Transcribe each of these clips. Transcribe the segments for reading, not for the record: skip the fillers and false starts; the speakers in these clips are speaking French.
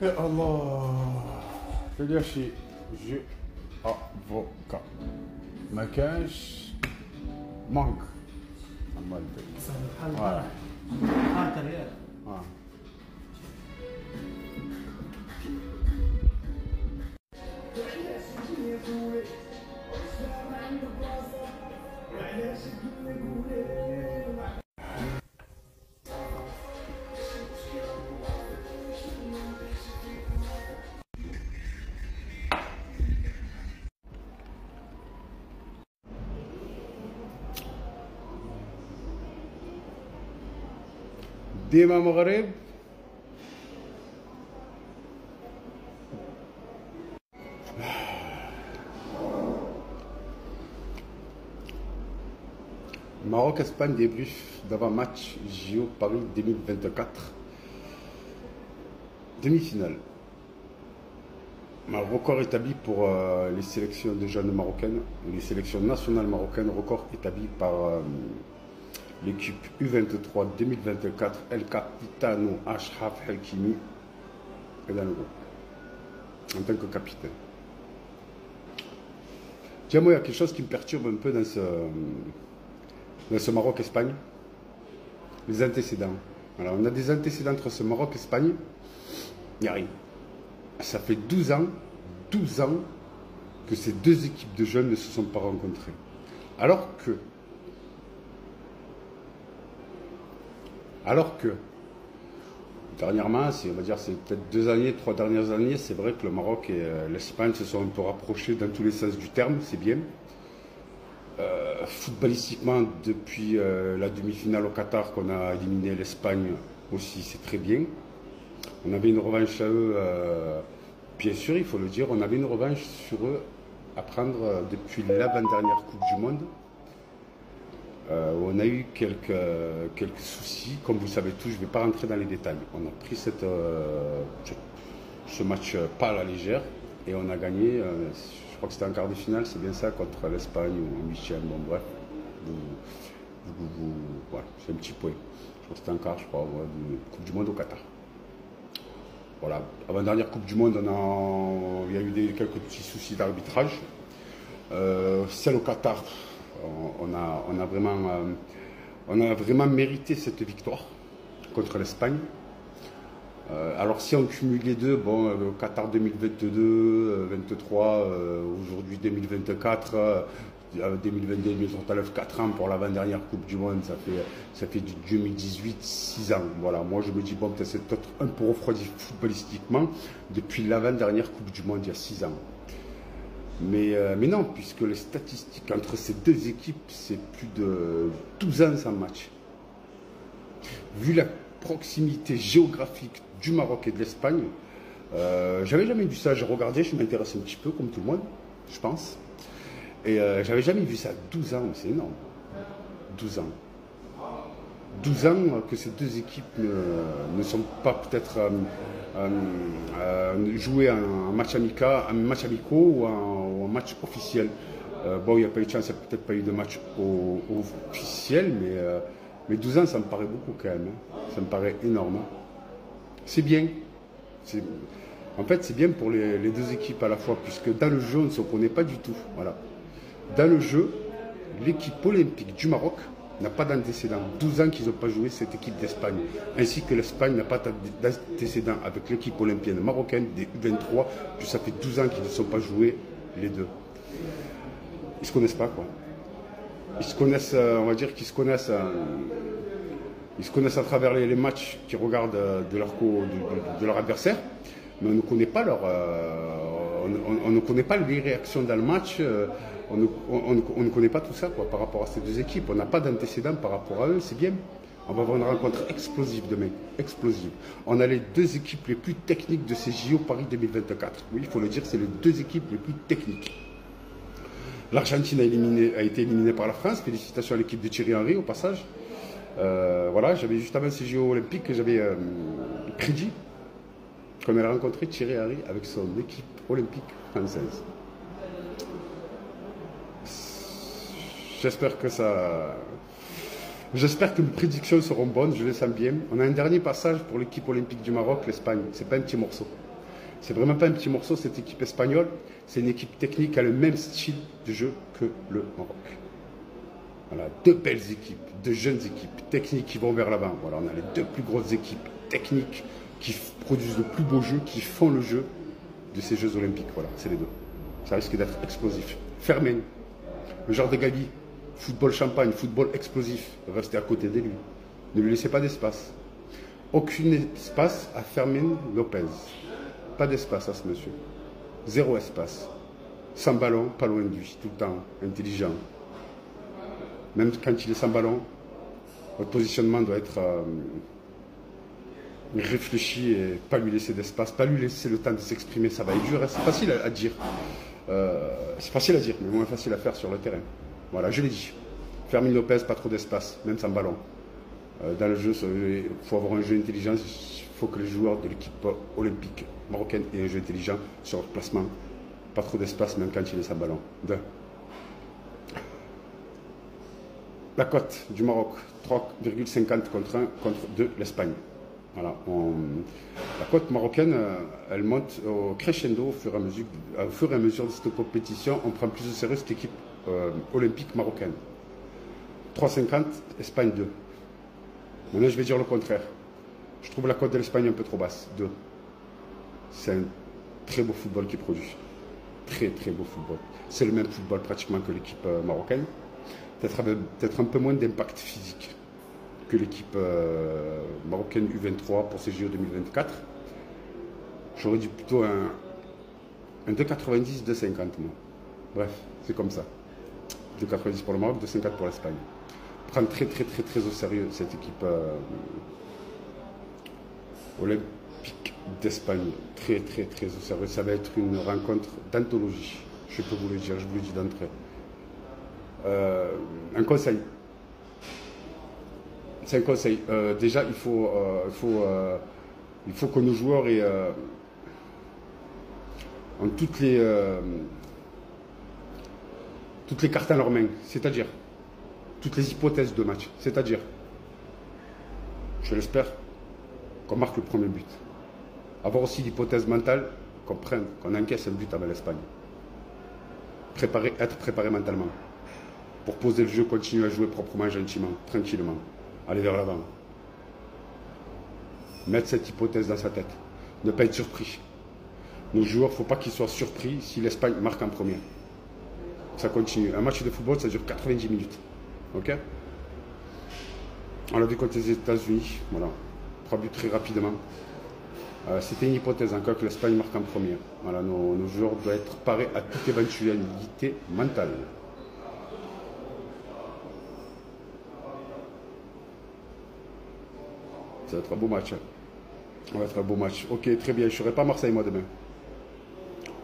يا الله تلقى شي جو افوكا ما كانش مانك عمال بحال هاكا ريال. ديما مغرب Maroc-Espagne débrief d'avant-match JO Paris 2024. Demi-finale. Un record établi pour les sélections de jeunes marocaines, les sélections nationales marocaines, record établi par l'équipe U23 2024, El Capitano Achraf Hakimi est dans le groupe, en tant que capitaine. Tiens, moi, il y a quelque chose qui me perturbe un peu dans ce Maroc-Espagne, les antécédents. Alors, on a des antécédents entre ce Maroc-Espagne, il n'y a rien. Ça fait 12 ans que ces deux équipes de jeunes ne se sont pas rencontrées. Alors que dernièrement, on va dire c'est peut-être 3 dernières années, c'est vrai que le Maroc et l'Espagne se sont un peu rapprochés dans tous les sens du terme, c'est bien. Footballistiquement, depuis la demi-finale au Qatar qu'on a éliminé l'Espagne aussi, c'est très bien. On avait une revanche à eux, bien sûr, il faut le dire, on avait une revanche sur eux à prendre depuis l'avant-dernière Coupe du Monde. On a eu quelques soucis, comme vous le savez tous, je ne vais pas rentrer dans les détails. On a pris ce match pas à la légère et on a gagné, je crois que c'était en quart de finale, c'est bien ça, contre l'Espagne ou en huitième, bon bref, voilà, c'est un petit point. Je crois que c'était en quart, je crois, de Coupe du Monde au Qatar. Voilà, avant-dernière Coupe du Monde, il y a eu quelques petits soucis d'arbitrage. Celle au Qatar, on a vraiment mérité cette victoire contre l'Espagne. Alors si on cumule les deux, bon, le Qatar 2022, 23, aujourd'hui 2024, 2022, 2039, 4 ans pour l'avant-dernière Coupe du Monde, ça fait du 2018, 6 ans. Voilà, moi je me dis, bon, peut-être c'est peut-être un peu refroidi footballistiquement depuis l'avant-dernière Coupe du Monde, il y a 6 ans. Mais non, puisque les statistiques entre ces deux équipes, c'est plus de 12 ans sans match. Vu la proximité géographique du Maroc et de l'Espagne, j'avais jamais vu ça, j'ai regardé, je m'intéresse un petit peu comme tout le monde, je pense. Et j'avais jamais vu ça, 12 ans, c'est énorme. 12 ans. 12 ans que ces deux équipes ne sont pas peut-être jouées en match amicaux ou en match officiel. Bon, il n'y a pas eu de chance, il n'y a peut-être pas eu de match officiel, mais 12 ans, ça me paraît beaucoup quand même. Hein. Ça me paraît énorme. Hein. C'est bien. En fait, c'est bien pour les deux équipes à la fois, puisque dans le jeu, on ne se connaît pas du tout. Voilà. Dans le jeu, l'équipe olympique du Maroc n'a pas d'antécédent. 12 ans qu'ils n'ont pas joué cette équipe d'Espagne. Ainsi que l'Espagne n'a pas d'antécédent avec l'équipe olympienne marocaine des U23. Puis ça fait 12 ans qu'ils ne sont pas joués les deux. Ils ne se connaissent pas, quoi. Ils se connaissent, on va dire qu'ils se connaissent. Ils se connaissent à travers les matchs qu'ils regardent de leur adversaire. Mais on ne connaît pas on ne connaît pas les réactions dans le match. On ne connaît pas tout ça, quoi, par rapport à ces deux équipes. On n'a pas d'antécédent par rapport à eux, c'est bien. On va avoir une rencontre explosive demain, explosive. On a les deux équipes les plus techniques de ces JO Paris 2024. Oui, il faut le dire, c'est les deux équipes les plus techniques. L'Argentine a été éliminée par la France. Félicitations à l'équipe de Thierry Henry au passage. Voilà, j'avais juste avant ces JO olympiques, j'avais prédit qu'on allait rencontrer Thierry Henry avec son équipe olympique française. J'espère que mes prédictions seront bonnes, je les sens bien. On a un dernier passage pour l'équipe olympique du Maroc, l'Espagne. C'est pas un petit morceau. C'est vraiment pas un petit morceau, cette équipe espagnole. C'est une équipe technique qui a le même style de jeu que le Maroc. Voilà, deux belles équipes, deux jeunes équipes techniques qui vont vers l'avant. Voilà, on a les deux plus grosses équipes techniques qui produisent le plus beau jeu, qui font le jeu de ces Jeux Olympiques. Voilà, c'est les deux. Ça risque d'être explosif. Fermin, le genre de Gabi, football champagne, football explosif, restez à côté de lui. Ne lui laissez pas d'espace. Aucun espace à Fermin Lopez. Pas d'espace à ce monsieur. Zéro espace. Sans ballon, pas loin de lui, tout le temps, intelligent. Même quand il est sans ballon, votre positionnement doit être réfléchi et pas lui laisser d'espace, pas lui laisser le temps de s'exprimer. Ça va être dur, c'est facile à dire. C'est facile à dire, mais moins facile à faire sur le terrain. Voilà, je l'ai dit. Fermin Lopez, pas trop d'espace, même sans ballon. Dans le jeu, il faut avoir un jeu intelligent. Il faut que les joueurs de l'équipe olympique marocaine aient un jeu intelligent sur leur placement. Pas trop d'espace, même quand il est sans ballon. La cote du Maroc, 3,50 contre 1 contre 2 l'Espagne. Voilà, la cote marocaine, elle monte au crescendo au fur et à mesure de cette compétition. On prend plus au sérieux cette équipe olympique marocaine. 3,50, Espagne 2. Maintenant, je vais dire le contraire. Je trouve la cote de l'Espagne un peu trop basse, 2. C'est un très beau football qui produit. Très très beau football. C'est le même football pratiquement que l'équipe marocaine. Peut-être un peu moins d'impact physique que l'équipe marocaine U23 pour ces JO 2024. J'aurais dit plutôt un 2,90, 2,50 moi. Bref, c'est comme ça. 2,90 pour le Maroc, 2,50 pour l'Espagne. Prendre très au sérieux cette équipe olympique d'Espagne. Très au sérieux. Ça va être une rencontre d'anthologie. Je peux vous le dire, je vous le dis d'entrée. Un conseil. C'est un conseil. Déjà, il faut que nos joueurs aient ont toutes les cartes à leur main. C'est-à-dire toutes les hypothèses de match. C'est-à-dire, je l'espère, qu'on marque le premier but. Avoir aussi l'hypothèse mentale qu'on encaisse un but avec l'Espagne. Être préparé mentalement. Pour poser le jeu, continuer à jouer proprement, gentiment, tranquillement. Aller vers l'avant. Mettre cette hypothèse dans sa tête. Ne pas être surpris. Nos joueurs, il ne faut pas qu'ils soient surpris si l'Espagne marque en premier. Ça continue. Un match de football, ça dure 90 minutes. Ok? On l'a vu contre les États-Unis. Voilà. 3 buts très rapidement. C'était une hypothèse, en cas que l'Espagne marque en premier. Voilà, nos joueurs doivent être parés à toute éventualité mentale. Ça va être un beau match. Ça va être un beau match. Ok, très bien. Je ne serai pas à Marseille, moi, demain.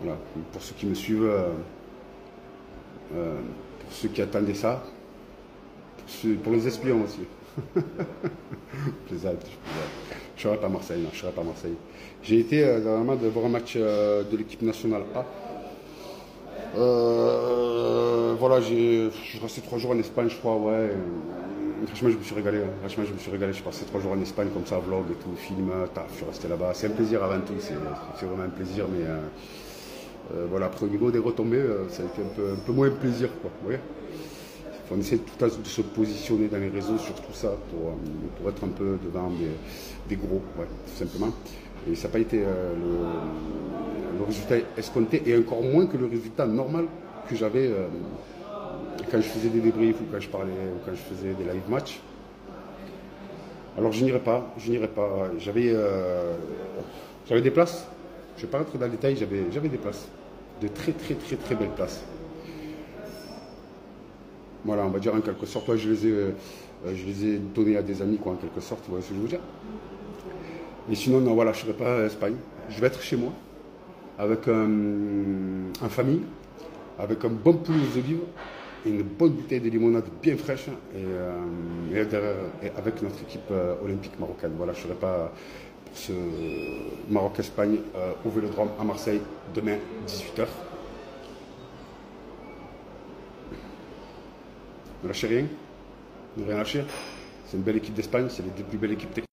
Voilà. Pour ceux qui me suivent, pour ceux qui attendaient ça, pour les espions aussi. Plaisante. Je ne serai pas à Marseille. Non, je serai pas à Marseille. J'ai été dernièrement de voir un match de l'équipe nationale A. Voilà, je suis resté 3 jours en Espagne, je crois, ouais. Franchement, je me suis régalé. Franchement, je me suis régalé. Je suis passé 3 jours en Espagne comme ça, vlog et tout, film, je suis resté là-bas. C'est un plaisir avant tout, c'est vraiment un plaisir, mais voilà, après au niveau des retombées, ça a été un peu moins plaisir, quoi. Vous voyez, on essaie tout le temps de se positionner dans les réseaux sur tout ça pour être un peu devant des gros, ouais, tout simplement. Et ça n'a pas été le résultat escompté, et encore moins que le résultat normal que j'avais quand je faisais des débriefs ou quand je parlais ou quand je faisais des live matchs. Alors je n'irai pas. J'avais des places. Je ne vais pas rentrer dans le détail, j'avais des places. De très belles places. Voilà, on va dire en quelque sorte, je les ai donnés à des amis, quoi, en quelque sorte, vous voyez ce que je veux dire. Et sinon, non, voilà, je ne serai pas à Espagne. Je vais être chez moi, avec en famille, avec un bon poulet aux olives, et une bonne bouteille de limonade bien fraîche, et avec notre équipe olympique marocaine. Voilà, je ne serai pas pour ce Maroc-Espagne au Vélodrome à Marseille, demain, 18h. Ne lâchez rien, ne rien lâcher. C'est une belle équipe d'Espagne, c'est les deux plus belles équipes techniques.